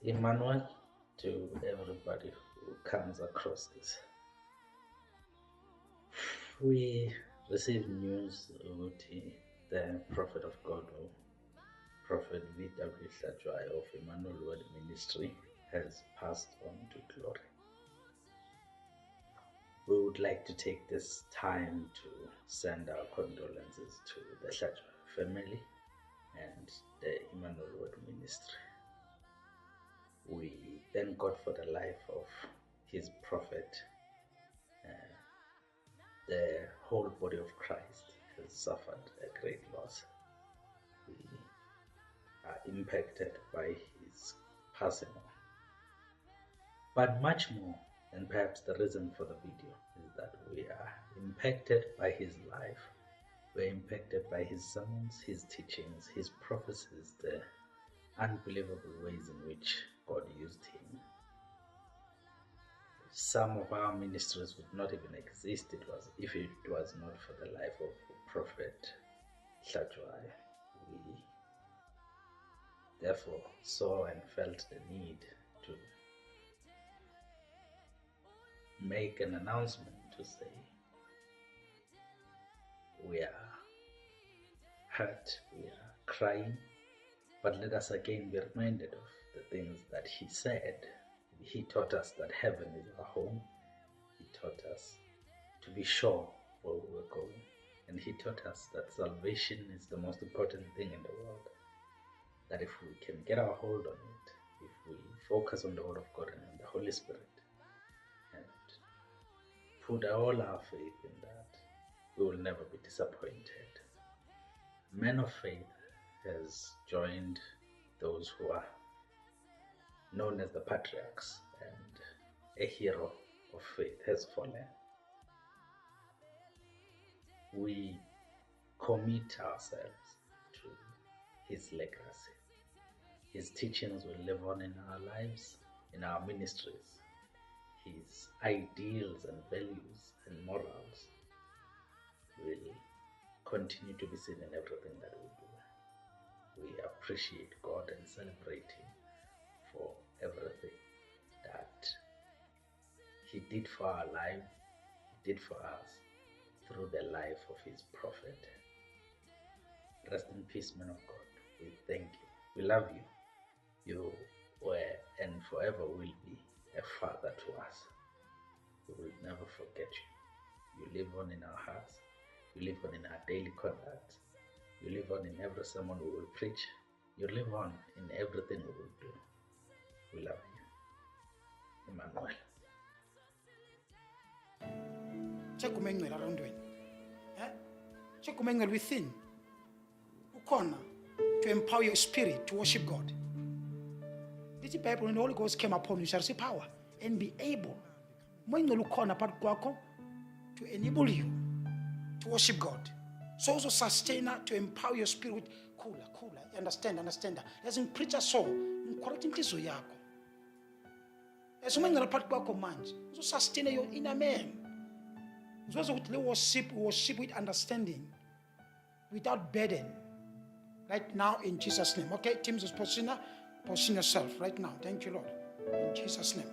Emmanuel, to everybody who comes across this. We received news about the Prophet of God, Prophet VW Hlatshwayo of Emmanuel Word Ministry, has passed on to glory. We would like to take this time to send our condolences to the Hlatshwayo family and the Emmanuel Word Ministry. We thank God for the life of his prophet. The whole body of Christ has suffered a great loss. We are impacted by his passing on. But much more, and perhaps the reason for the video, is that we are impacted by his life. We're impacted by his sermons, his teachings, his prophecies, the unbelievable ways in which God used him. Some of our ministries would not even exist if it was not for the life of Prophet Hlatshwayo. We therefore saw and felt the need to make an announcement to say we are hurt, we are crying, but let us again be reminded of the things that he said. He taught us that heaven is our home. He taught us to be sure where we were going. And he taught us that salvation is the most important thing in the world. That if we can get our hold on it, if we focus on the Word of God and on the Holy Spirit, and put all our faith in that, we will never be disappointed. Man of faith has joined those who are known as the patriarchs, and a hero of faith has fallen. We commit ourselves to his legacy. His teachings will live on in our lives, in our ministries. His ideals and values and morals will continue to be seen in everything that we do. We appreciate God and celebrate him for everything that he did for our life, he did for us through the life of his prophet. Rest in peace, man of God. We thank you. We love you. You were and forever will be a father to us. We will never forget you. You live on in our hearts. You live on in our daily conduct. You live on in every sermon we will preach. You live on in everything we will do. We love you. Emmanuel. Check around when. Check within. Ukona to empower your spirit to worship God. This Bible, when the Holy Ghost came upon you, shall receive power and be able. To enable you to worship God. So also sustainer to empower your spirit with cooler. Understand. Doesn't preach a soul. Correct inhliziyo yakho. As when you're part of command, so sustain your inner man. So worship with understanding, without burden. Right now in Jesus' name. Okay, teams, position yourself right now. Thank you, Lord. In Jesus' name.